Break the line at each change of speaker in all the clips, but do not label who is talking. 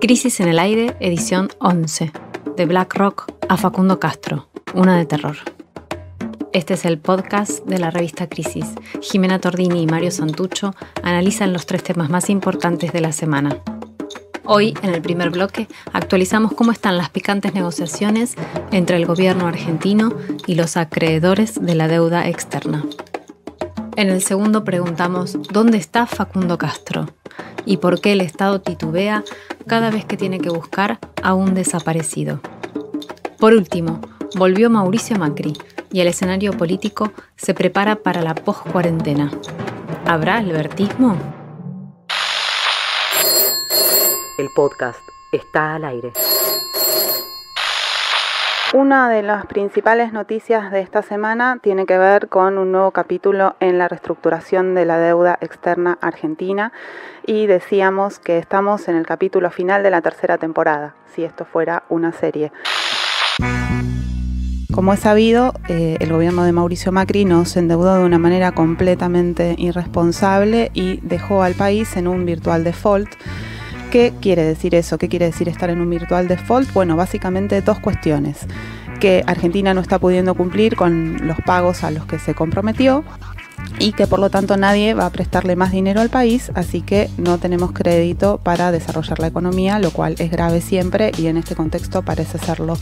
Crisis en el aire, edición 11. De BlackRock a Facundo Castro, una de terror. Este es el podcast de la revista Crisis. Jimena Tordini y Mario Santucho analizan los 3 temas más importantes de la semana. Hoy, en el primer bloque, actualizamos cómo están las picantes negociaciones entre el gobierno argentino y los acreedores de la deuda externa. En el segundo preguntamos ¿dónde está Facundo Castro? Y por qué el Estado titubea cada vez que tiene que buscar a un desaparecido. Por último, volvió Mauricio Macri y el escenario político se prepara para la post-cuarentena. ¿Habrá albertismo?
El podcast está al aire.
Una de las principales noticias de esta semana tiene que ver con un nuevo capítulo en la reestructuración de la deuda externa argentina y decíamos que estamos en el capítulo final de la 3ª temporada, si esto fuera una serie. Como es sabido, el gobierno de Mauricio Macri nos endeudó de una manera completamente irresponsable y dejó al país en un virtual default. ¿Qué quiere decir eso? ¿Qué quiere decir estar en un virtual default? Bueno, básicamente 2 cuestiones. Que Argentina no está pudiendo cumplir con los pagos a los que se comprometió y que por lo tanto nadie va a prestarle más dinero al país, así que no tenemos crédito para desarrollar la economía, lo cual es grave siempre y en este contexto parece serlo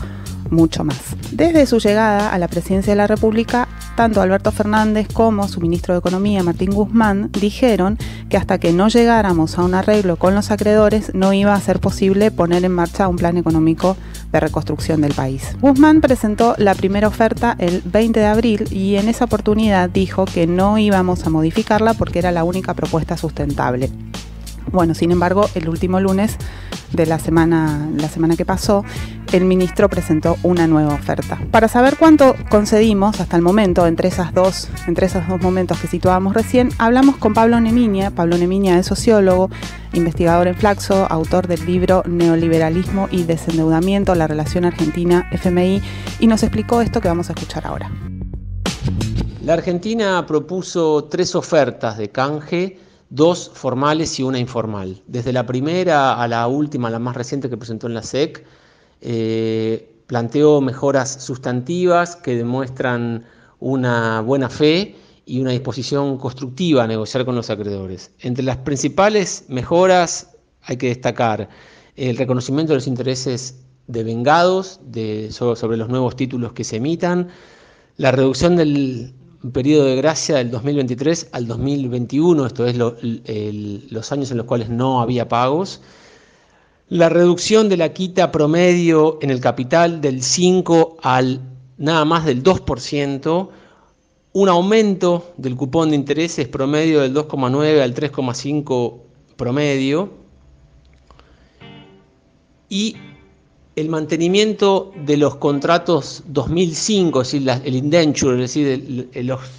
mucho más. Desde su llegada a la presidencia de la República, tanto Alberto Fernández como su ministro de Economía, Martín Guzmán, dijeron que hasta que no llegáramos a un arreglo con los acreedores no iba a ser posible poner en marcha un plan económico de reconstrucción del país. Guzmán presentó la primera oferta el 20 de abril y en esa oportunidad dijo que no íbamos a modificarla porque era la única propuesta sustentable. Bueno, sin embargo, el último lunes de la semana que pasó, el ministro presentó una nueva oferta. Para saber cuánto concedimos hasta el momento, entre esos dos momentos que situábamos recién, hablamos con Pablo Nemiña. Pablo Nemiña es sociólogo, investigador en Flaxo, autor del libro Neoliberalismo y Desendeudamiento, la relación Argentina-FMI, y nos explicó esto que vamos a escuchar ahora.
La Argentina propuso 3 ofertas de canje, 2 formales y una informal. Desde la primera a la última, la más reciente que presentó en la SEC, planteó mejoras sustantivas que demuestran una buena fe y una disposición constructiva a negociar con los acreedores. Entre las principales mejoras hay que destacar el reconocimiento de los intereses devengados sobre los nuevos títulos que se emitan, la reducción del periodo de gracia del 2023 al 2021, esto es los años en los cuales no había pagos, la reducción de la quita promedio en el capital del 5 al nada más del 2%, un aumento del cupón de intereses promedio del 2,9 al 3,5 promedio y el mantenimiento de los contratos 2005, es decir, el indenture, es decir,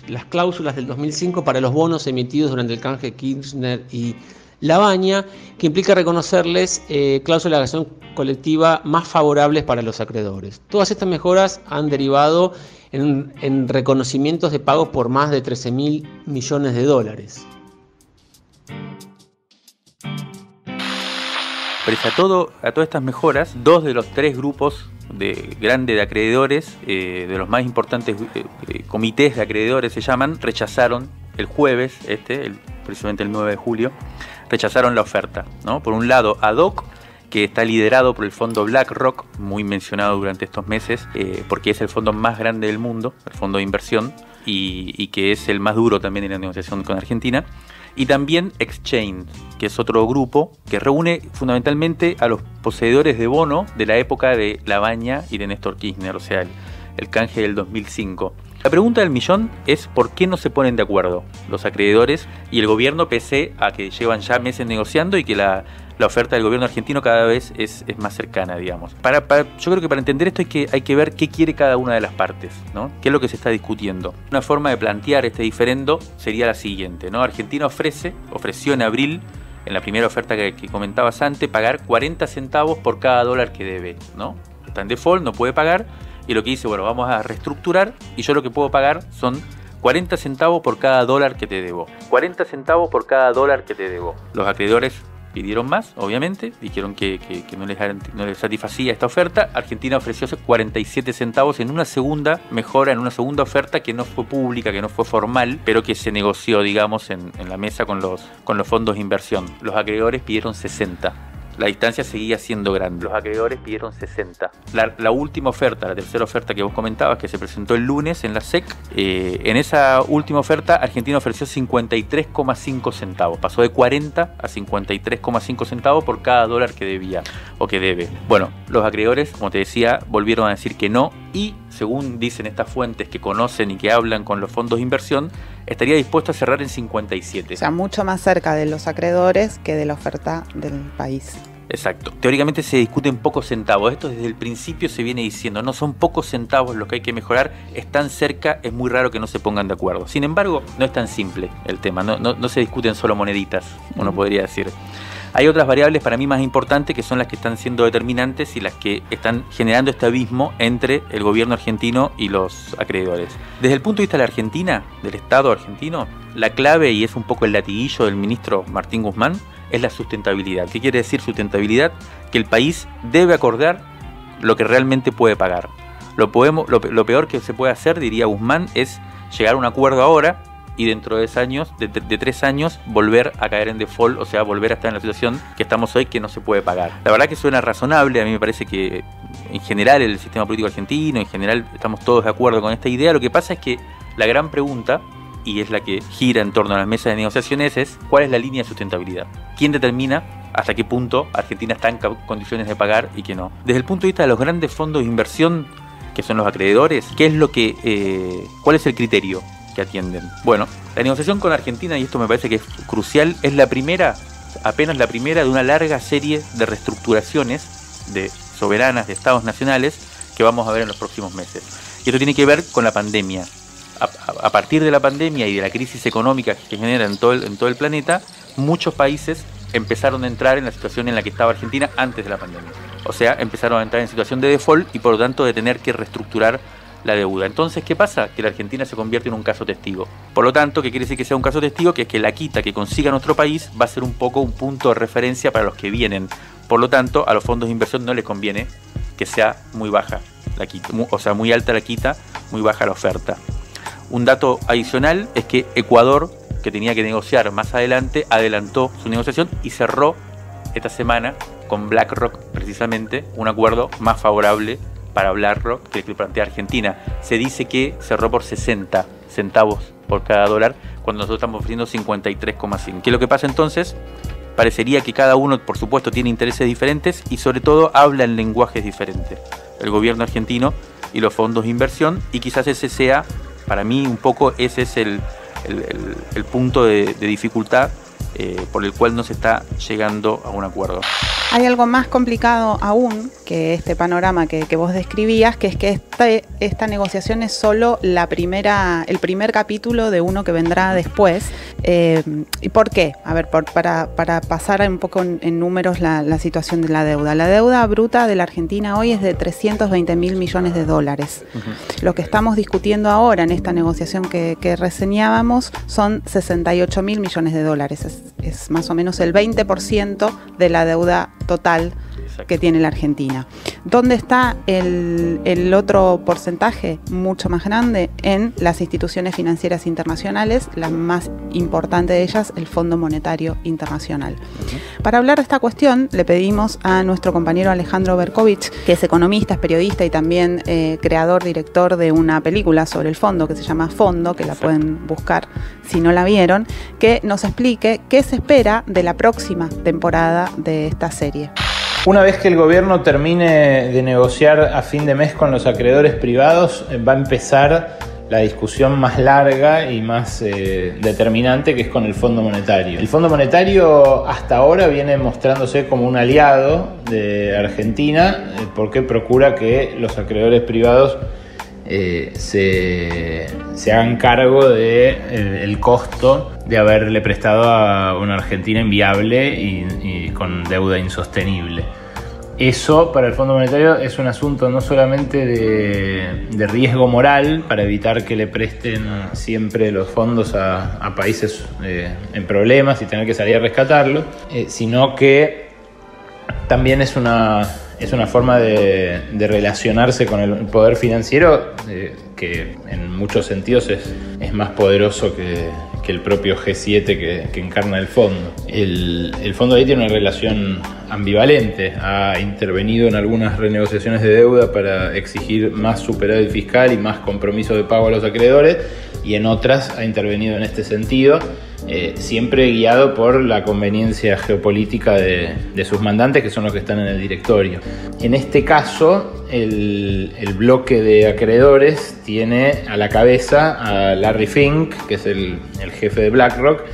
las cláusulas del 2005 para los bonos emitidos durante el canje Kirchner y Labaña, que implica reconocerles cláusulas de acción colectiva más favorables para los acreedores. Todas estas mejoras han derivado en reconocimientos de pagos por más de 13.000 millones de dólares.
Pese a todas estas mejoras, 2 de los 3 grupos grandes de acreedores, de los más importantes comités de acreedores se llaman, rechazaron el jueves, precisamente el 9 de julio, rechazaron la oferta, ¿no? Por un lado, ADOC, que está liderado por el fondo BlackRock, muy mencionado durante estos meses, porque es el fondo más grande del mundo, el fondo de inversión, y que es el más duro también en la negociación con Argentina. Y también Exchange, que es otro grupo que reúne fundamentalmente a los poseedores de bono de la época de Labaña y de Néstor Kirchner, o sea, el canje del 2005. La pregunta del millón es ¿por qué no se ponen de acuerdo los acreedores y el gobierno, pese a que llevan ya meses negociando y que la oferta del gobierno argentino cada vez es más cercana, digamos? Yo creo que para entender esto hay que ver qué quiere cada una de las partes, ¿no? ¿Qué es lo que se está discutiendo? Una forma de plantear este diferendo sería la siguiente, ¿no? Argentina ofreció en abril, en la primera oferta que comentabas antes, pagar 40 centavos por cada dólar que debe, ¿no? Está en default, no puede pagar, y lo que dice, bueno, vamos a reestructurar y yo lo que puedo pagar son 40 centavos por cada dólar que te debo. 40 centavos por cada dólar que te debo. Los acreedores pidieron más, obviamente, dijeron que no les satisfacía esta oferta. Argentina ofreció 47 centavos en una segunda mejora, en una segunda oferta que no fue pública, que no fue formal, pero que se negoció, digamos, en la mesa con los fondos de inversión. Los acreedores pidieron 60. La distancia seguía siendo grande. Los acreedores pidieron 60. La última oferta, la tercera oferta que vos comentabas, que se presentó el lunes en la SEC, en esa última oferta Argentina ofreció 53,5 centavos. Pasó de 40 a 53,5 centavos por cada dólar que debía o que debe. Bueno, los acreedores, como te decía, volvieron a decir que no y, según dicen estas fuentes que conocen y que hablan con los fondos de inversión, estaría dispuesto a cerrar en 57.
O sea, mucho más cerca de los acreedores que de la oferta del país.
Exacto. Teóricamente se discuten pocos centavos. Esto desde el principio se viene diciendo. No son pocos centavos los que hay que mejorar. Están cerca, es muy raro que no se pongan de acuerdo. Sin embargo, no es tan simple el tema. No se discuten solo moneditas, uno podría decir. Hay otras variables para mí más importantes que son las que están siendo determinantes y las que están generando este abismo entre el gobierno argentino y los acreedores. Desde el punto de vista de la Argentina, del Estado argentino, la clave, y es un poco el latiguillo del ministro Martín Guzmán, es la sustentabilidad. ¿Qué quiere decir sustentabilidad? Que el país debe acordar lo que realmente puede pagar. Lo peor que se puede hacer, diría Guzmán, es llegar a un acuerdo ahora y dentro de 3 años volver a caer en default, o sea, volver a estar en la situación que estamos hoy, que no se puede pagar. La verdad que suena razonable. A mí me parece que en general el sistema político argentino, en general estamos todos de acuerdo con esta idea. Lo que pasa es que la gran pregunta, y es la que gira en torno a las mesas de negociaciones, es ¿cuál es la línea de sustentabilidad? ¿Quién determina hasta qué punto Argentina está en condiciones de pagar y qué no? Desde el punto de vista de los grandes fondos de inversión, que son los acreedores, ¿cuál es el criterio que atienden? Bueno, la negociación con Argentina, y esto me parece que es crucial, es apenas la primera de una larga serie de reestructuraciones soberanas de estados nacionales que vamos a ver en los próximos meses. Y esto tiene que ver con la pandemia. A partir de la pandemia y de la crisis económica que genera en todo el planeta, muchos países empezaron a entrar en la situación en la que estaba Argentina antes de la pandemia. O sea, empezaron a entrar en situación de default y por lo tanto de tener que reestructurar la deuda. Entonces, ¿qué pasa? Que la Argentina se convierte en un caso testigo. Por lo tanto, ¿qué quiere decir que sea un caso testigo? Que es que la quita que consiga nuestro país va a ser un poco un punto de referencia para los que vienen. Por lo tanto, a los fondos de inversión no les conviene que sea muy baja la quita, o sea, muy alta la quita, muy baja la oferta. Un dato adicional es que Ecuador, que tenía que negociar más adelante, adelantó su negociación y cerró esta semana con BlackRock precisamente un acuerdo más favorable para BlackRock que el que plantea Argentina. Se dice que cerró por 60 centavos por cada dólar cuando nosotros estamos ofreciendo 53,5. ¿Qué es lo que pasa entonces? Parecería que cada uno, por supuesto, tiene intereses diferentes y sobre todo habla en lenguajes diferentes. El gobierno argentino y los fondos de inversión, y quizás ese sea, para mí un poco, ese es el punto de dificultad por el cual no se está llegando a un acuerdo.
Hay algo más complicado aún que este panorama que vos describías, que es que esta negociación es solo el primer capítulo de uno que vendrá después. ¿Y por qué? A ver, para pasar un poco en números la situación de la deuda. La deuda bruta de la Argentina hoy es de 320.000 millones de dólares. Lo que estamos discutiendo ahora en esta negociación que reseñábamos son 68.000 millones de dólares. Es más o menos el 20% de la deuda total que tiene la Argentina. ¿Dónde está el otro porcentaje mucho más grande? En las instituciones financieras internacionales, la más importante de ellas, el Fondo Monetario Internacional. Para hablar de esta cuestión, le pedimos a nuestro compañero Alejandro Berkovich, que es economista, es periodista y también creador, director de una película sobre el fondo que se llama Fondo, que la pueden buscar si no la vieron, que nos explique qué se espera de la próxima temporada de esta serie.
Una vez que el gobierno termine de negociar a fin de mes con los acreedores privados, va a empezar la discusión más larga y más determinante, que es con el Fondo Monetario. El Fondo Monetario hasta ahora viene mostrándose como un aliado de Argentina porque procura que los acreedores privados se hagan cargo del costo de haberle prestado a una Argentina inviable y con deuda insostenible. Eso para el Fondo Monetario es un asunto no solamente de riesgo moral, para evitar que le presten siempre los fondos a países en problemas y tener que salir a rescatarlos, sino que también es una forma de relacionarse con el poder financiero que en muchos sentidos es más poderoso que el propio G7 que encarna el fondo. El fondo ahí tiene una relación ambivalente. Ha intervenido en algunas renegociaciones de deuda para exigir más superávit fiscal y más compromiso de pago a los acreedores, y en otras ha intervenido en este sentido, siempre guiado por la conveniencia geopolítica de sus mandantes, que son los que están en el directorio. En este caso, el bloque de acreedores tiene a la cabeza a Larry Fink, que es el jefe de BlackRock,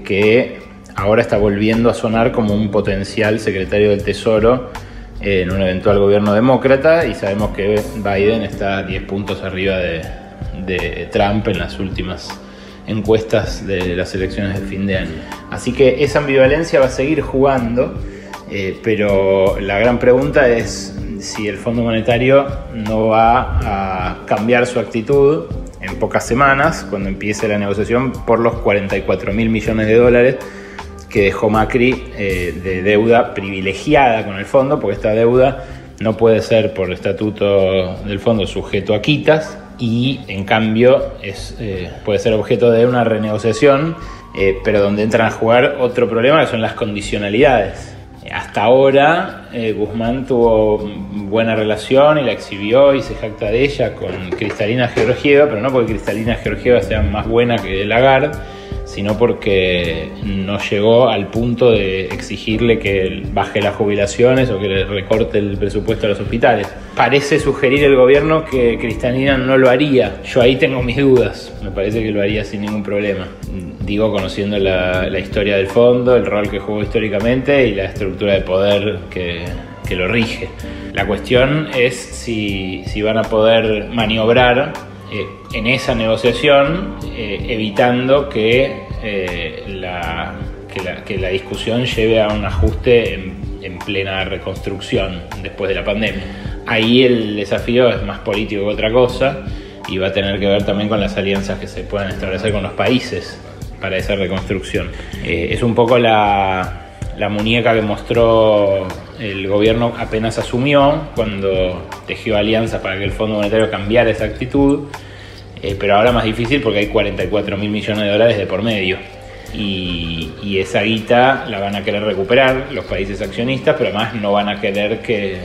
que ahora está volviendo a sonar como un potencial secretario del Tesoro en un eventual gobierno demócrata, y sabemos que Biden está 10 puntos arriba de Trump en las últimas encuestas de las elecciones de fin de año. Así que esa ambivalencia va a seguir jugando, pero la gran pregunta es si el Fondo Monetario no va a cambiar su actitud en pocas semanas, cuando empiece la negociación por los 44.000 millones de dólares que dejó Macri de deuda privilegiada con el fondo, porque esta deuda no puede ser por estatuto del fondo sujeto a quitas, y en cambio puede ser objeto de una renegociación, pero donde entran a jugar otro problema, que son las condicionalidades. Hasta ahora Guzmán tuvo buena relación y la exhibió y se jacta de ella con Cristalina Georgieva, pero no porque Cristalina Georgieva sea más buena que Lagarde, sino porque no llegó al punto de exigirle que baje las jubilaciones o que le recorte el presupuesto a los hospitales. Parece sugerir el gobierno que Cristalina no lo haría. Yo ahí tengo mis dudas. Me parece que lo haría sin ningún problema. Digo, conociendo la historia del fondo, el rol que jugó históricamente y la estructura de poder que lo rige. La cuestión es si van a poder maniobrar en esa negociación, evitando que la discusión lleve a un ajuste en plena reconstrucción después de la pandemia. Ahí el desafío es más político que otra cosa, y va a tener que ver también con las alianzas que se puedan establecer con los países para esa reconstrucción. Es un poco la muñeca que mostró el gobierno apenas asumió, cuando tejió alianzas para que el Fondo Monetario cambiara esa actitud, pero ahora más difícil porque hay 44.000 millones de dólares de por medio, y esa guita la van a querer recuperar los países accionistas, pero además no van a querer que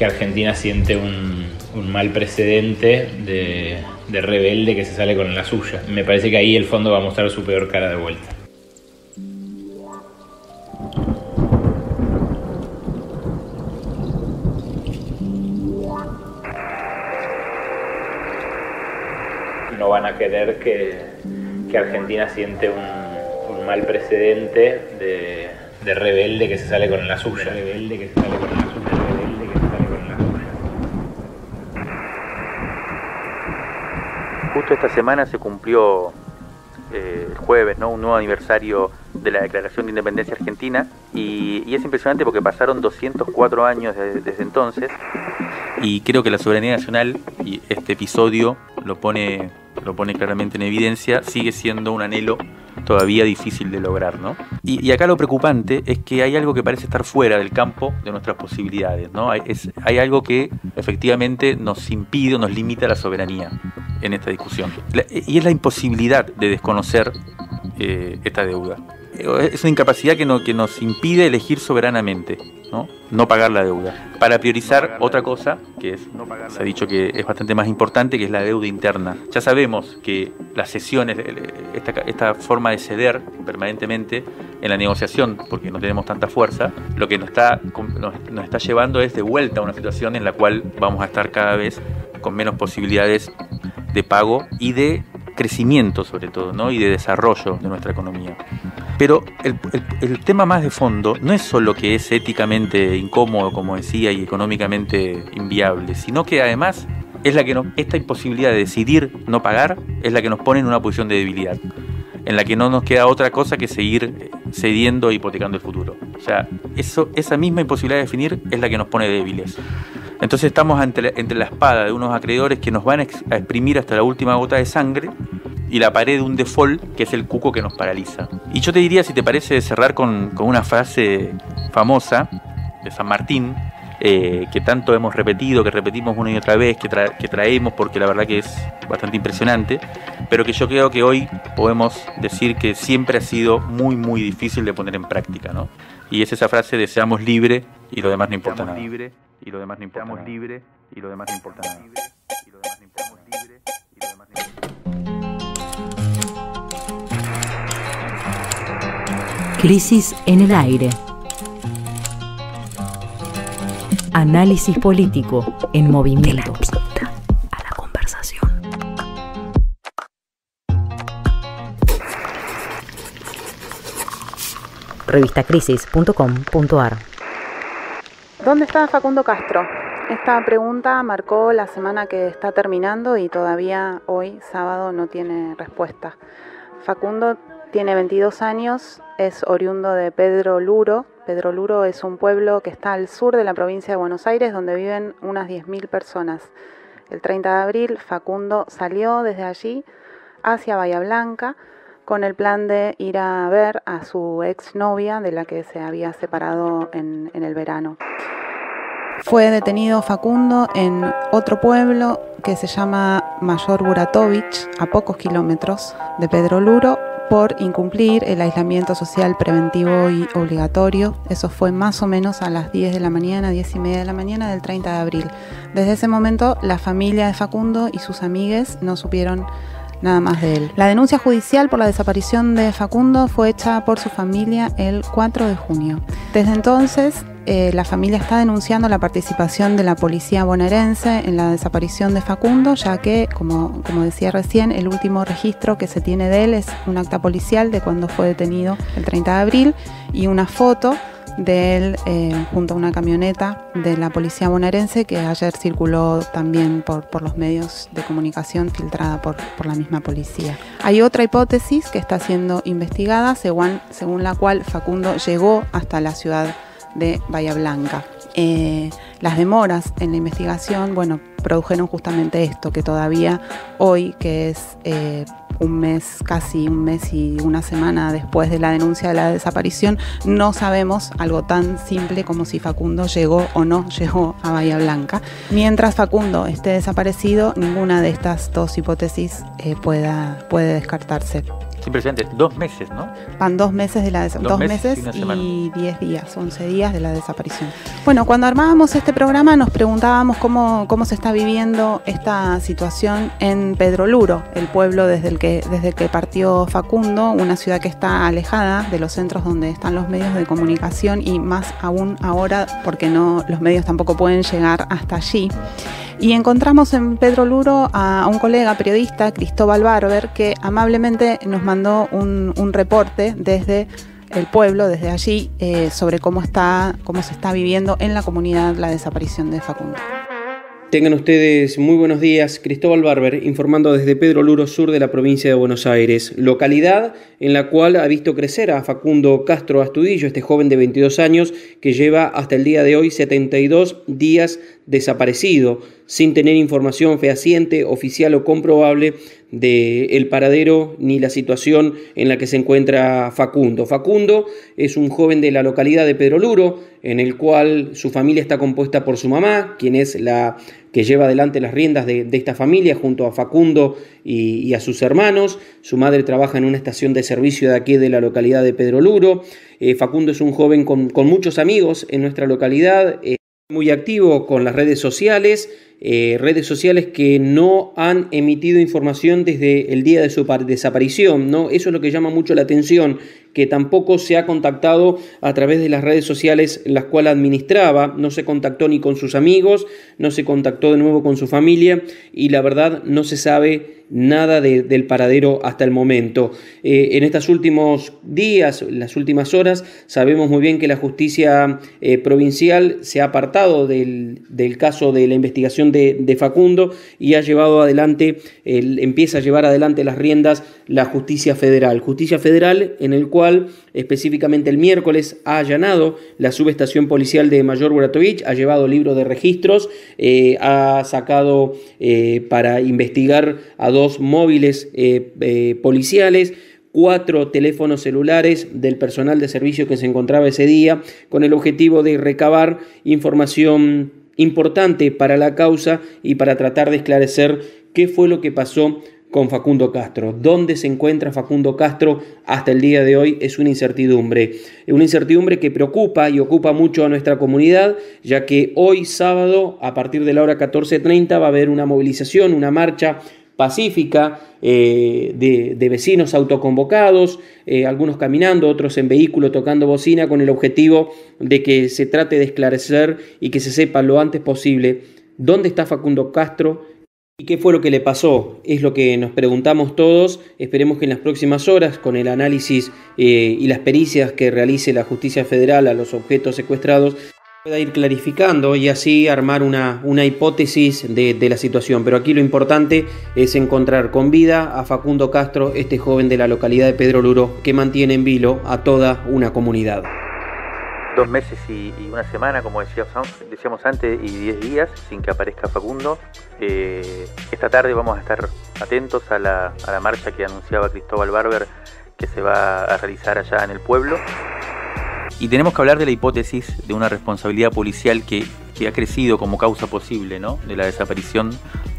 Argentina siente un mal precedente de rebelde que se sale con la suya. Me parece que ahí el fondo va a mostrar su peor cara de vuelta. No van a querer que Argentina siente un mal precedente de rebelde que se sale con la suya. Rebelde que se sale con la suya.
Justo esta semana se cumplió el jueves, ¿no?, un nuevo aniversario de la Declaración de Independencia Argentina, y es impresionante porque pasaron 204 años desde entonces, y creo que la soberanía nacional, y este episodio lo pone claramente en evidencia, sigue siendo un anhelo todavía difícil de lograr, ¿no? Y acá lo preocupante es que hay algo que parece estar fuera del campo de nuestras posibilidades, ¿no? Hay algo que efectivamente nos impide o nos limita la soberanía en esta discusión, y es la imposibilidad de desconocer esta deuda. Es una incapacidad que nos impide elegir soberanamente, no pagar la deuda, para priorizar otra cosa que se ha dicho que es bastante más importante, que es la deuda interna. Ya sabemos que las cesiones, esta forma de ceder permanentemente en la negociación, porque no tenemos tanta fuerza, lo que nos está llevando es de vuelta a una situación en la cual vamos a estar cada vez con menos posibilidades de pago y de crecimiento, sobre todo, ¿no?, y de desarrollo de nuestra economía. Pero el tema más de fondo no es solo que es éticamente incómodo, como decía, y económicamente inviable, sino que además es esta imposibilidad de decidir no pagar es la que nos pone en una posición de debilidad. en la que no nos queda otra cosa que seguir cediendo e hipotecando el futuro. O sea, esa misma imposibilidad de definir es la que nos pone débiles. Entonces estamos entre la espada de unos acreedores que nos van a exprimir hasta la última gota de sangre y la pared de un default que es el cuco que nos paraliza. Y yo te diría, si te parece, cerrar con una frase famosa de San Martín, que tanto hemos repetido, que repetimos una y otra vez, que traemos porque la verdad que es bastante impresionante, pero que yo creo que hoy podemos decir que siempre ha sido muy muy difícil de poner en práctica, ¿no? Y es esa frase de seamos libres y lo demás no importa nada. Y lo demás no importa nada. Y lo demás no importa nada.
Crisis en el aire. Análisis político en movimiento. A la conversación. Revistacrisis.com.ar.
¿Dónde está Facundo Castro? Esta pregunta marcó la semana que está terminando y todavía hoy, sábado, no tiene respuesta. Facundo tiene 22 años, es oriundo de Pedro Luro. Pedro Luro es un pueblo que está al sur de la provincia de Buenos Aires, donde viven unas 10.000 personas. El 30 de abril, Facundo salió desde allí hacia Bahía Blanca con el plan de ir a ver a su exnovia, de la que se había separado en el verano. Fue detenido Facundo en otro pueblo que se llama Mayor Buratovich, a pocos kilómetros de Pedro Luro, por incumplir el aislamiento social preventivo y obligatorio. Eso fue más o menos a las 10 de la mañana, 10:30 de la mañana del 30 de abril. Desde ese momento, la familia de Facundo y sus amigues no supieron nada más de él. La denuncia judicial por la desaparición de Facundo fue hecha por su familia el 4 de junio. Desde entonces, la familia está denunciando la participación de la policía bonaerense en la desaparición de Facundo, ya que, como decía recién, el último registro que se tiene de él es un acta policial de cuando fue detenido el 30 de abril y una foto de él junto a una camioneta de la policía bonaerense que ayer circuló también por los medios de comunicación, filtrada por la misma policía. Hay otra hipótesis que está siendo investigada, según la cual Facundo llegó hasta la ciudad de Bahía Blanca. Las demoras en la investigación, produjeron justamente esto, que todavía hoy, que es casi un mes y una semana después de la denuncia de la desaparición, no sabemos algo tan simple como si Facundo llegó o no llegó a Bahía Blanca. Mientras Facundo esté desaparecido, ninguna de estas dos hipótesis puede descartarse.
Impresionante, 2 meses, ¿no?
Van 2 meses de la desaparición. 2 meses y 10 días, 11 días de la desaparición. Bueno, cuando armábamos este programa nos preguntábamos cómo se está viviendo esta situación en Pedro Luro, el pueblo desde el que partió Facundo, una ciudad que está alejada de los centros donde están los medios de comunicación y más aún ahora porque los medios tampoco pueden llegar hasta allí. Y encontramos en Pedro Luro a un colega periodista, Cristóbal Barber, que amablemente nos mandó un reporte desde el pueblo, desde allí, sobre cómo se está viviendo en la comunidad la desaparición de Facundo.
Tengan ustedes muy buenos días. Cristóbal Barber informando desde Pedro Luro, sur de la provincia de Buenos Aires, localidad en la cual ha visto crecer a Facundo Castro Astudillo, este joven de 22 años que lleva hasta el día de hoy 72 días desaparecido, sin tener información fehaciente, oficial o comprobable del paradero ni la situación en la que se encuentra Facundo. Facundo es un joven de la localidad de Pedro Luro, en el cual su familia está compuesta por su mamá, quien es la que lleva adelante las riendas de esta familia junto a Facundo y a sus hermanos. Su madre trabaja en una estación de servicio de aquí de la localidad de Pedro Luro. Facundo es un joven con muchos amigos en nuestra localidad, muy activo con las redes sociales que no han emitido información desde el día de su desaparición, ¿no? Eso es lo que llama mucho la atención, que tampoco se ha contactado a través de las redes sociales las cuales administraba, no se contactó ni con sus amigos, no se contactó de nuevo con su familia y la verdad no se sabe nada del paradero hasta el momento. En estos últimos días, las últimas horas, sabemos muy bien que la justicia provincial se ha apartado del caso de la investigación detención de Facundo y empieza a llevar adelante las riendas la Justicia Federal. Justicia Federal en el cual específicamente el miércoles ha allanado la subestación policial de Mayor Buratovich, ha llevado libros de registros, ha sacado para investigar a 2 móviles policiales, 4 teléfonos celulares del personal de servicio que se encontraba ese día, con el objetivo de recabar información importante para la causa y para tratar de esclarecer qué fue lo que pasó con Facundo Castro. ¿Dónde se encuentra Facundo Castro hasta el día de hoy? Es una incertidumbre que preocupa y ocupa mucho a nuestra comunidad, ya que hoy sábado, a partir de la hora 14:30, va a haber una movilización, una marcha pacífica de vecinos autoconvocados, algunos caminando, otros en vehículo tocando bocina, con el objetivo de que se trate de esclarecer y que se sepa lo antes posible dónde está Facundo Castro y qué fue lo que le pasó. Es lo que nos preguntamos todos. Esperemos que en las próximas horas, con el análisis y las pericias que realice la Justicia Federal a los objetos secuestrados, pueda ir clarificando y así armar una hipótesis de la situación. Pero aquí lo importante es encontrar con vida a Facundo Castro, este joven de la localidad de Pedro Luro, que mantiene en vilo a toda una comunidad.
2 meses y una semana, como decíamos antes, y 10 días sin que aparezca Facundo. Esta tarde vamos a estar atentos a la marcha que anunciaba Cristóbal Barber, que se va a realizar allá en el pueblo. Y tenemos que hablar de la hipótesis de una responsabilidad policial que ha crecido como causa posible, ¿no?, de la desaparición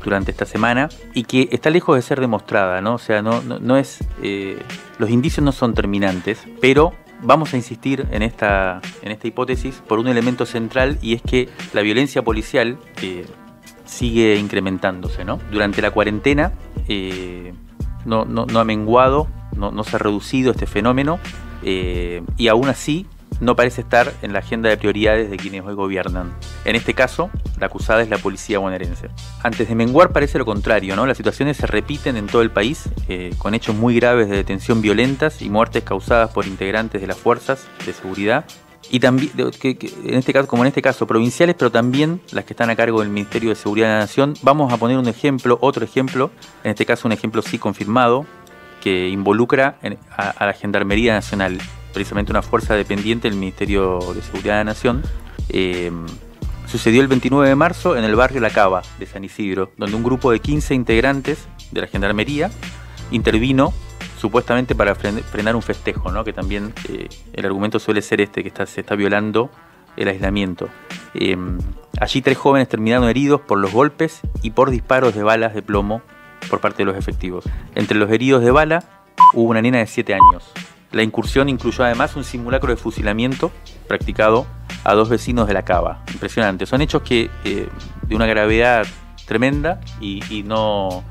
durante esta semana y que está lejos de ser demostrada, ¿no? O sea, no es, los indicios no son terminantes, pero vamos a insistir en esta hipótesis por un elemento central, y es que la violencia policial sigue incrementándose, ¿no? Durante la cuarentena no ha menguado, no se ha reducido este fenómeno, y aún así no parece estar en la agenda de prioridades de quienes hoy gobiernan. En este caso, la acusada es la policía bonaerense. Antes de menguar parece lo contrario, ¿no? Las situaciones se repiten en todo el país, con hechos muy graves de detención violentas y muertes causadas por integrantes de las fuerzas de seguridad, y también, en este caso, como en este caso, provinciales, pero también las que están a cargo del Ministerio de Seguridad de la Nación. Vamos a poner otro ejemplo, en este caso un ejemplo sí confirmado, que involucra a la Gendarmería Nacional, precisamente una fuerza dependiente del Ministerio de Seguridad de la Nación. Sucedió el 29 de marzo en el barrio La Cava de San Isidro, donde un grupo de 15 integrantes de la Gendarmería intervino supuestamente para frenar un festejo, ¿no? Que también el argumento suele ser que se está violando el aislamiento. Allí 3 jóvenes terminaron heridos por los golpes y por disparos de balas de plomo por parte de los efectivos. Entre los heridos de bala hubo una nena de 7 años. La incursión incluyó además un simulacro de fusilamiento practicado a 2 vecinos de La Cava. Impresionante. Son hechos que de una gravedad tremenda y no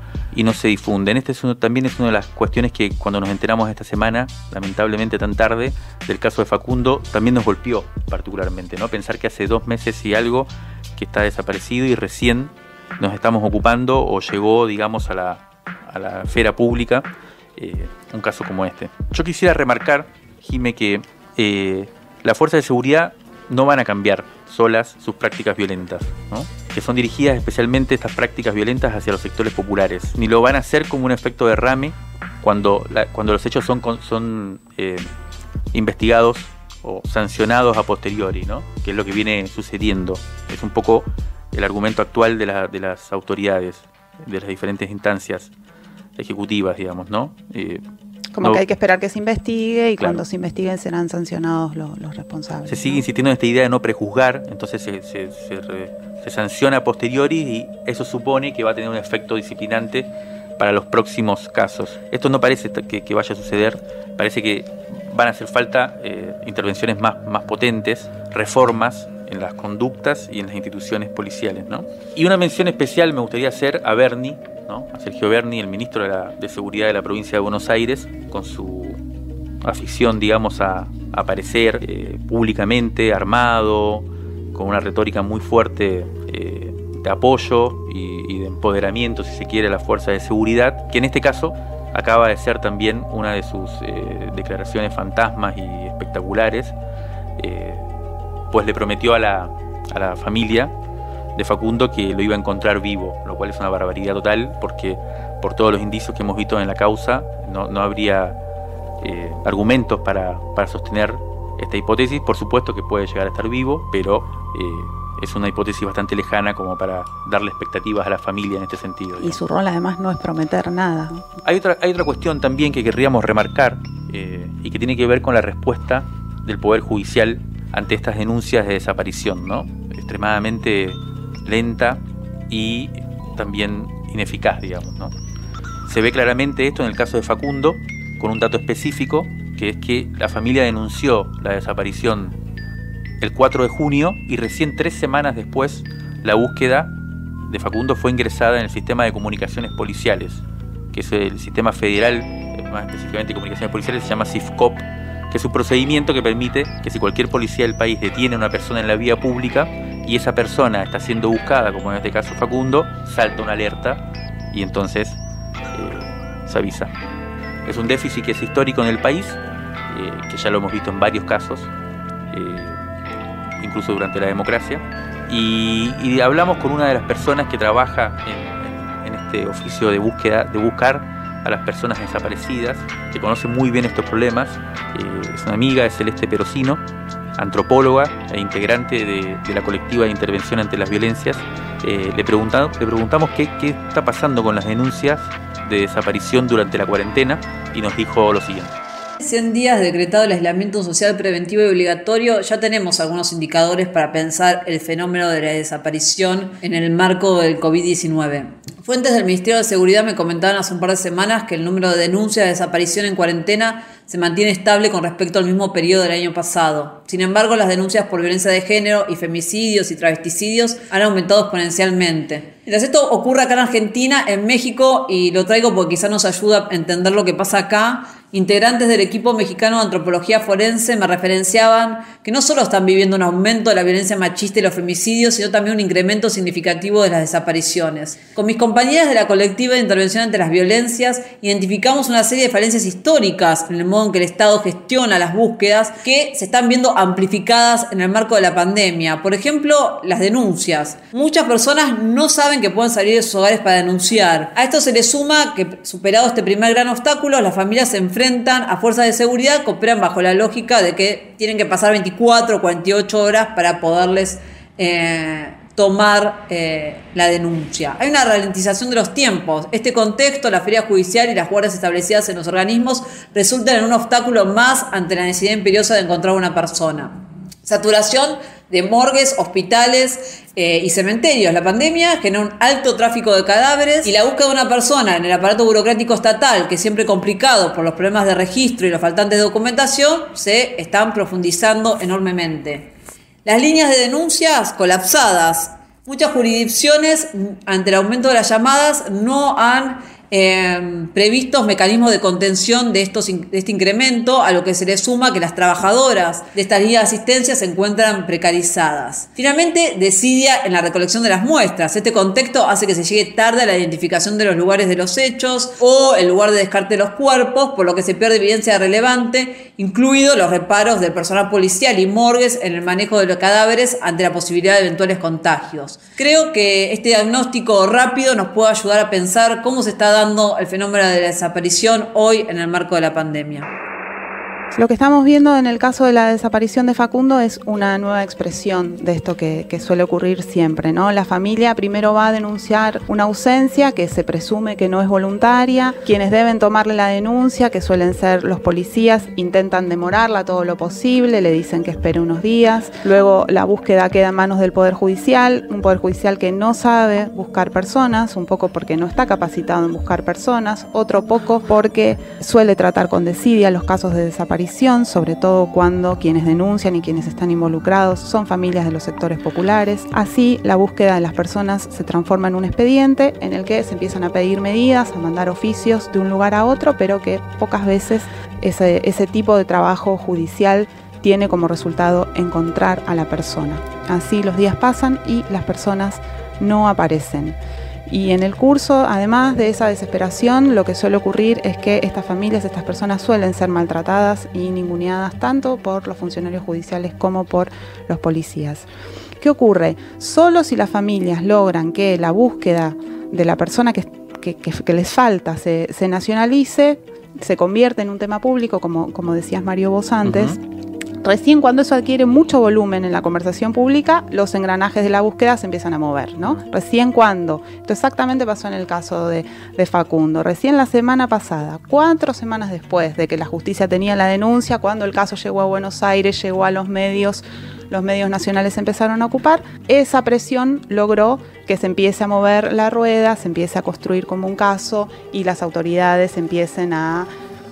se difunden. También es una de las cuestiones que cuando nos enteramos esta semana, lamentablemente tan tarde, del caso de Facundo, también nos golpeó particularmente, ¿no? Pensar que hace 2 meses y algo que está desaparecido y recién nos estamos ocupando o llegó, digamos, a la esfera pública un caso como este. Yo quisiera remarcar, Jime, que las fuerzas de seguridad no van a cambiar solas sus prácticas violentas, ¿no?, que son dirigidas especialmente estas prácticas violentas hacia los sectores populares, ni lo van a hacer como un efecto derrame cuando los hechos son investigados o sancionados a posteriori, ¿no?, que es lo que viene sucediendo. Es un poco el argumento actual de las autoridades, de las diferentes instancias ejecutivas, digamos, ¿no?
Como que hay que esperar que se investigue y claro, cuando se investiguen serán sancionados los responsables.
Se sigue insistiendo en esta idea de no prejuzgar, entonces se sanciona a posteriori y eso supone que va a tener un efecto disciplinante para los próximos casos. Esto no parece que vaya a suceder, parece que van a hacer falta intervenciones más potentes, reformas en las conductas y en las instituciones policiales, ¿no? Y una mención especial me gustaría hacer a Berni, ¿no?, a Sergio Berni, el ministro de Seguridad de la provincia de Buenos Aires, con su afición, digamos, a aparecer públicamente, armado, con una retórica muy fuerte de apoyo y de empoderamiento, si se quiere, a las fuerzas de seguridad, que en este caso acaba de ser también una de sus declaraciones fantasmas y espectaculares, pues le prometió a la familia de Facundo que lo iba a encontrar vivo, lo cual es una barbaridad total, porque por todos los indicios que hemos visto en la causa no habría argumentos para sostener esta hipótesis. Por supuesto que puede llegar a estar vivo, pero es una hipótesis bastante lejana como para darle expectativas a la familia en este sentido, digamos.
Y su rol además no es prometer nada.
Hay otra cuestión también que querríamos remarcar y que tiene que ver con la respuesta del Poder Judicial ante estas denuncias de desaparición, ¿no? Extremadamente lenta y también ineficaz, digamos, ¿no? Se ve claramente esto en el caso de Facundo, con un dato específico, que es que la familia denunció la desaparición el 4 de junio y recién 3 semanas después la búsqueda de Facundo fue ingresada en el sistema de comunicaciones policiales, que es el sistema federal, más específicamente de comunicaciones policiales, se llama SIFCOP, que es un procedimiento que permite que si cualquier policía del país detiene a una persona en la vía pública y esa persona está siendo buscada, como en este caso Facundo, salta una alerta y entonces se avisa. Es un déficit que es histórico en el país, que ya lo hemos visto en varios casos, incluso durante la democracia, y hablamos con una de las personas que trabaja en este oficio de búsqueda, de buscar a las personas desaparecidas, que conoce muy bien estos problemas. Es una amiga de Celeste Perosino, antropóloga e integrante de la colectiva de intervención ante las violencias. Le preguntamos qué está pasando con las denuncias de desaparición durante la cuarentena y nos dijo lo siguiente.
100 días decretado el aislamiento social preventivo y obligatorio, ya tenemos algunos indicadores para pensar el fenómeno de la desaparición en el marco del COVID-19. Fuentes del Ministerio de Seguridad me comentaban hace un par de semanas que el número de denuncias de desaparición en cuarentena se mantiene estable con respecto al mismo periodo del año pasado. Sin embargo, las denuncias por violencia de género y femicidios y travesticidios han aumentado exponencialmente. Mientras esto ocurre acá en Argentina, en México, y lo traigo porque quizás nos ayuda a entender lo que pasa acá, integrantes del equipo mexicano de antropología forense me referenciaban que no solo están viviendo un aumento de la violencia machista y los femicidios, sino también un incremento significativo de las desapariciones. Con mis compañeras de la colectiva de intervención ante las violencias, identificamos una serie de falencias históricas en el modo en que el Estado gestiona las búsquedas que se están viendo amplificadas en el marco de la pandemia. Por ejemplo, las denuncias. Muchas personas no saben que pueden salir de sus hogares para denunciar. A esto se le suma que, superado este primer gran obstáculo, las familias se enfrentan a fuerzas de seguridad que operan bajo la lógica de que tienen que pasar 24 o 48 horas para poderles tomar la denuncia. Hay una ralentización de los tiempos. Este contexto, la feria judicial y las guardias establecidas en los organismos resultan en un obstáculo más ante la necesidad imperiosa de encontrar una persona. Saturación de morgues, hospitales y cementerios. La pandemia generó un alto tráfico de cadáveres y la búsqueda de una persona en el aparato burocrático estatal, que es siempre complicado por los problemas de registro y los faltantes de documentación, se están profundizando enormemente. Las líneas de denuncias colapsadas. Muchas jurisdicciones, ante el aumento de las llamadas, no han previstos mecanismos de contención de este incremento, a lo que se le suma que las trabajadoras de estas líneas de asistencia se encuentran precarizadas. Finalmente, desidia en la recolección de las muestras. Este contexto hace que se llegue tarde a la identificación de los lugares de los hechos o el lugar de descarte de los cuerpos, por lo que se pierde evidencia relevante, incluidos los reparos del personal policial y morgues en el manejo de los cadáveres ante la posibilidad de eventuales contagios. Creo que este diagnóstico rápido nos puede ayudar a pensar cómo se está dando el fenómeno de la desaparición hoy en el marco de la pandemia.
Lo que estamos viendo en el caso de la desaparición de Facundo es una nueva expresión de esto que suele ocurrir siempre, ¿no? La familia primero va a denunciar una ausencia que se presume que no es voluntaria. Quienes deben tomarle la denuncia, que suelen ser los policías, intentan demorarla todo lo posible, le dicen que espere unos días. Luego la búsqueda queda en manos del Poder Judicial, un Poder Judicial que no sabe buscar personas, un poco porque no está capacitado en buscar personas, otro poco porque suele tratar con desidia los casos de desaparición, sobre todo cuando quienes denuncian y quienes están involucrados son familias de los sectores populares. Así, la búsqueda de las personas se transforma en un expediente en el que se empiezan a pedir medidas, a mandar oficios de un lugar a otro, pero que pocas veces ese tipo de trabajo judicial tiene como resultado encontrar a la persona. Así los días pasan y las personas no aparecen. Y en el curso, además de esa desesperación, lo que suele ocurrir es que estas familias, estas personas suelen ser maltratadas y ninguneadas tanto por los funcionarios judiciales como por los policías. ¿Qué ocurre? Solo si las familias logran que la búsqueda de la persona que les falta se nacionalice, se convierte en un tema público, como decías Mario vos antes, recién cuando eso adquiere mucho volumen en la conversación pública, los engranajes de la búsqueda se empiezan a mover, ¿no? Recién cuando, esto exactamente pasó en el caso de Facundo, recién la semana pasada, 4 semanas después de que la justicia tenía la denuncia, cuando el caso llegó a Buenos Aires, llegó a los medios nacionales empezaron a ocupar, esa presión logró que se empiece a mover la rueda, se empiece a construir como un caso y las autoridades empiecen a,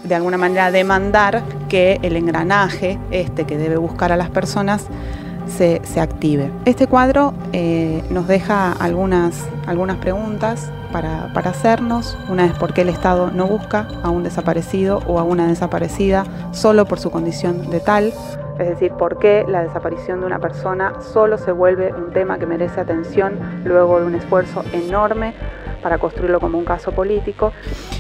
de alguna manera, demandar que el engranaje que debe buscar a las personas se active. Este cuadro nos deja algunas preguntas para hacernos. Una es por qué el Estado no busca a un desaparecido o a una desaparecida solo por su condición de tal. Es decir, por qué la desaparición de una persona solo se vuelve un tema que merece atención luego de un esfuerzo enorme para construirlo como un caso político.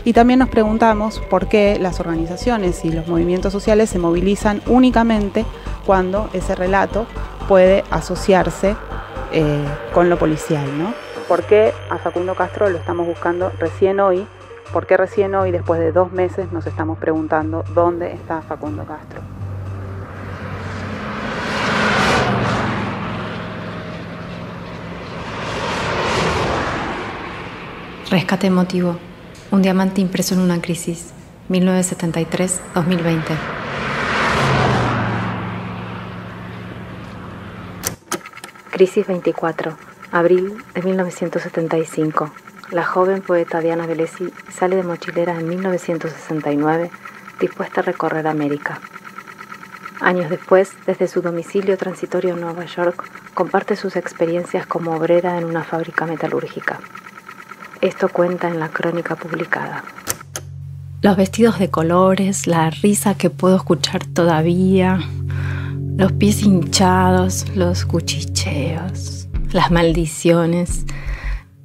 Y también nos preguntamos por qué las organizaciones y los movimientos sociales se movilizan únicamente cuando ese relato puede asociarse con lo policial, ¿no? ¿Por qué a Facundo Castro lo estamos buscando recién hoy? ¿Por qué recién hoy, después de 2 meses, nos estamos preguntando dónde está Facundo Castro?
Rescate emotivo. Un diamante impreso en una crisis. 1973-2020. Crisis 24. Abril de 1975. La joven poeta Diana Velesi sale de mochilera en 1969, dispuesta a recorrer América. Años después, desde su domicilio transitorio en Nueva York, comparte sus experiencias como obrera en una fábrica metalúrgica. Esto cuenta en la crónica publicada. Los vestidos de colores, la risa que puedo escuchar todavía, los pies hinchados, los cuchicheos, las maldiciones.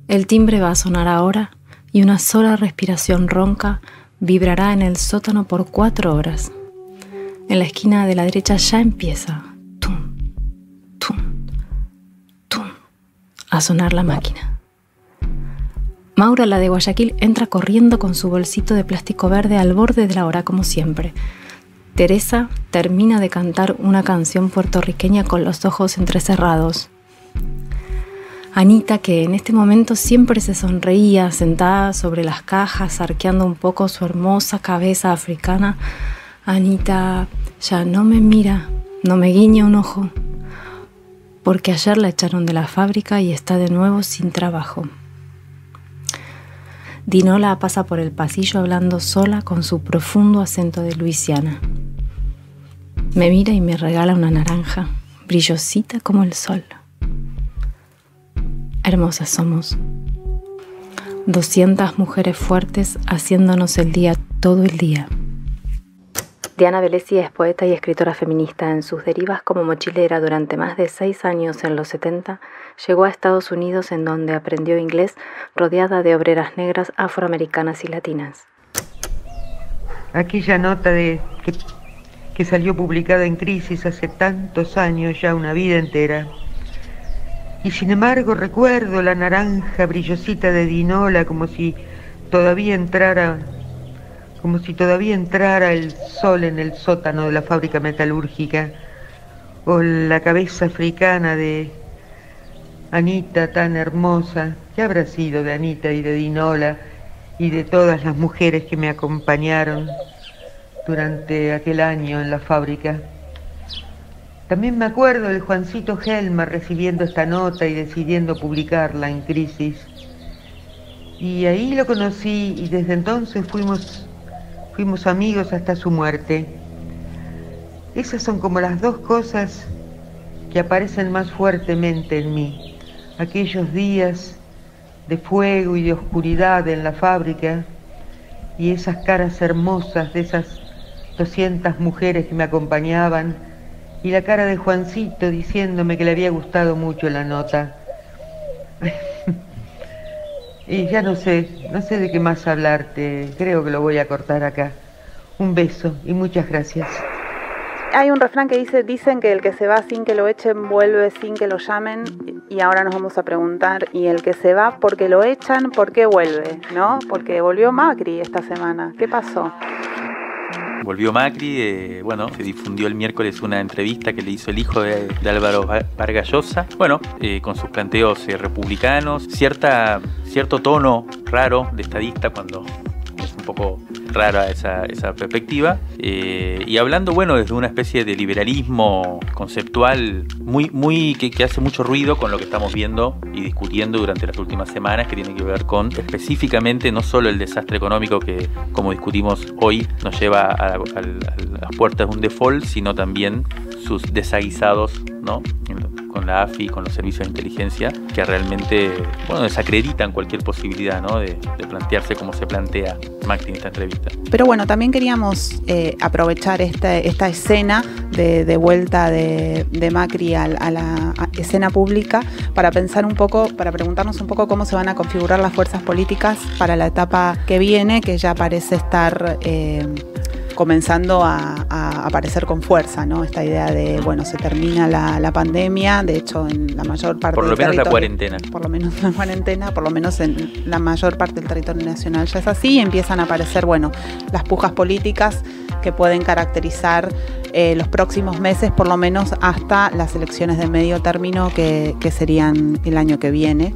El timbre va a sonar ahora y una sola respiración ronca vibrará en el sótano por 4 horas. En la esquina de la derecha ya empieza tum, tum, tum, a sonar la máquina. Maura, la de Guayaquil, entra corriendo con su bolsito de plástico verde al borde de la hora, como siempre. Teresa termina de cantar una canción puertorriqueña con los ojos entrecerrados. Anita, que en este momento siempre se sonreía, sentada sobre las cajas, arqueando un poco su hermosa cabeza africana. Anita ya no me mira, no me guiña un ojo, porque ayer la echaron de la fábrica y está de nuevo sin trabajo. Dinola pasa por el pasillo hablando sola con su profundo acento de Luisiana. Me mira y me regala una naranja, brillosita como el sol. Hermosas somos. 200 mujeres fuertes haciéndonos el día todo el día. Diana Velesi es poeta y escritora feminista. En sus derivas como mochilera durante más de 6 años en los 70, llegó a Estados Unidos, en donde aprendió inglés rodeada de obreras negras, afroamericanas y latinas.
Aquella nota que salió publicada en Crisis hace tantos años, ya una vida entera. Y sin embargo recuerdo la naranja brillosita de Dinola como si todavía entrara el sol en el sótano de la fábrica metalúrgica, o la cabeza africana de Anita tan hermosa. ¿Qué habrá sido de Anita y de Dinola y de todas las mujeres que me acompañaron durante aquel año en la fábrica? También me acuerdo de Juancito Helmer recibiendo esta nota y decidiendo publicarla en Crisis. Y ahí lo conocí y desde entonces fuimos amigos hasta su muerte. Esas son como las 2 cosas que aparecen más fuertemente en mí. Aquellos días de fuego y de oscuridad en la fábrica y esas caras hermosas de esas 200 mujeres que me acompañaban y la cara de Juancito diciéndome que le había gustado mucho la nota. Y ya no sé de qué más hablarte, creo que lo voy a cortar acá. Un beso y muchas gracias.
Hay un refrán que dicen que el que se va sin que lo echen vuelve sin que lo llamen, y ahora nos vamos a preguntar, ¿y el que se va porque lo echan, por qué vuelve? ¿No? Porque volvió Macri esta semana. ¿Qué pasó?
Volvió Macri, se difundió el miércoles una entrevista que le hizo el hijo de Álvaro Vargas Llosa, con sus planteos republicanos, cierto tono raro de estadista cuando es un poco rara esa perspectiva, y hablando desde una especie de liberalismo conceptual muy que hace mucho ruido con lo que estamos viendo y discutiendo durante las últimas semanas, que tiene que ver con específicamente no solo el desastre económico que, como discutimos hoy, nos lleva a las puertas de un default, sino también sus desaguisados, ¿no?, con la AFI, con los servicios de inteligencia, que realmente desacreditan cualquier posibilidad, ¿no?, de plantearse como se plantea Macri en esta entrevista.
Pero bueno, también queríamos aprovechar esta escena de vuelta de Macri a la escena pública para pensar un poco, para preguntarnos un poco cómo se van a configurar las fuerzas políticas para la etapa que viene, que ya parece estar comenzando a aparecer con fuerza, ¿no? Esta idea de, se termina la pandemia, de hecho en la mayor parte
por lo menos la cuarentena.
Por lo menos la cuarentena, por lo menos en la mayor parte del territorio nacional ya es así, y empiezan a aparecer, las pujas políticas que pueden caracterizar los próximos meses, por lo menos hasta las elecciones de medio término que serían el año que viene.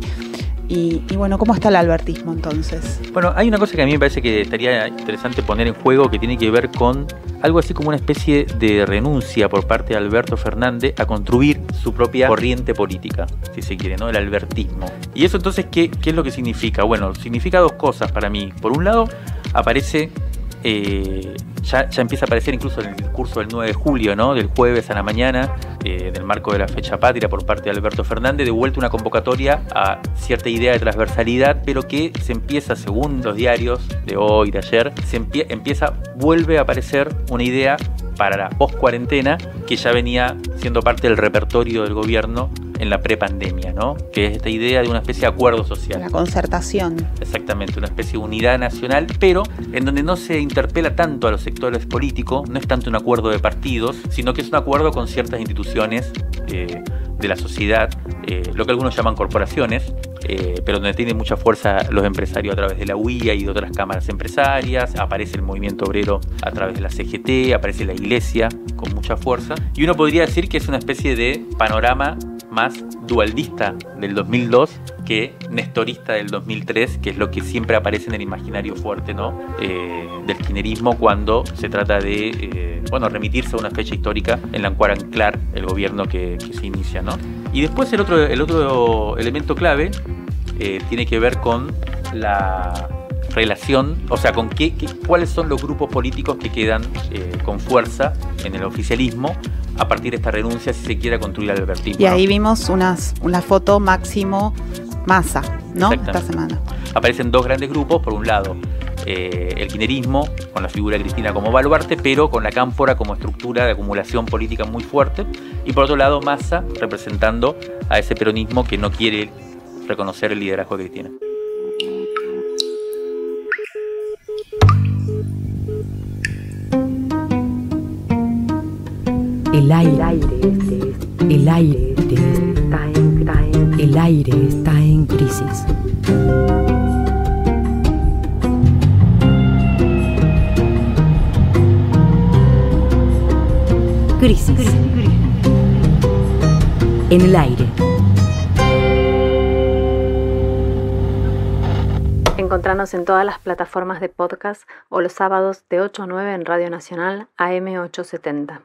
Y ¿cómo está el albertismo entonces?
Hay una cosa que a mí me parece que estaría interesante poner en juego, que tiene que ver con algo así como una especie de renuncia por parte de Alberto Fernández a construir su propia corriente política, si se quiere, ¿no? El albertismo. Y eso entonces, ¿qué es lo que significa? Significa dos cosas para mí. Por un lado, aparece... Ya empieza a aparecer incluso en el discurso del 9 de julio, ¿no?, del jueves a la mañana, del marco de la fecha patria por parte de Alberto Fernández, de vuelta una convocatoria a cierta idea de transversalidad, pero que se empieza, según los diarios de hoy, de ayer, vuelve a aparecer una idea para la post-cuarentena que ya venía siendo parte del repertorio del gobierno en la prepandemia, ¿no?, que es esta idea de una especie de acuerdo social.
La concertación.
Exactamente, una especie de unidad nacional, pero en donde no se interpela tanto a los sectores políticos, no es tanto un acuerdo de partidos, sino que es un acuerdo con ciertas instituciones de la sociedad, lo que algunos llaman corporaciones, pero donde tienen mucha fuerza los empresarios a través de la UIA y de otras cámaras empresarias, aparece el movimiento obrero a través de la CGT, aparece la iglesia con mucha fuerza, y uno podría decir que es una especie de panorama más dualdista del 2002 que nestorista del 2003, que es lo que siempre aparece en el imaginario fuerte, ¿no?, del kirchnerismo cuando se trata de remitirse a una fecha histórica en la cual anclar el gobierno que se inicia, ¿no? Y después el otro elemento clave tiene que ver con la relación, con cuáles son los grupos políticos que quedan con fuerza en el oficialismo a partir de esta renuncia, si se quiere, construir el albertismo.
Y ahí vimos una foto Máximo Massa, ¿no?, esta semana.
Aparecen dos grandes grupos, por un lado el kirchnerismo, con la figura de Cristina como baluarte, pero con la cámpora como estructura de acumulación política muy fuerte, y por otro lado Massa representando a ese peronismo que no quiere reconocer el liderazgo de Cristina.
El aire está en crisis. Crisis. En el aire.
Encontrarnos en todas las plataformas de podcast o los sábados de 8 a 9 en Radio Nacional AM 870.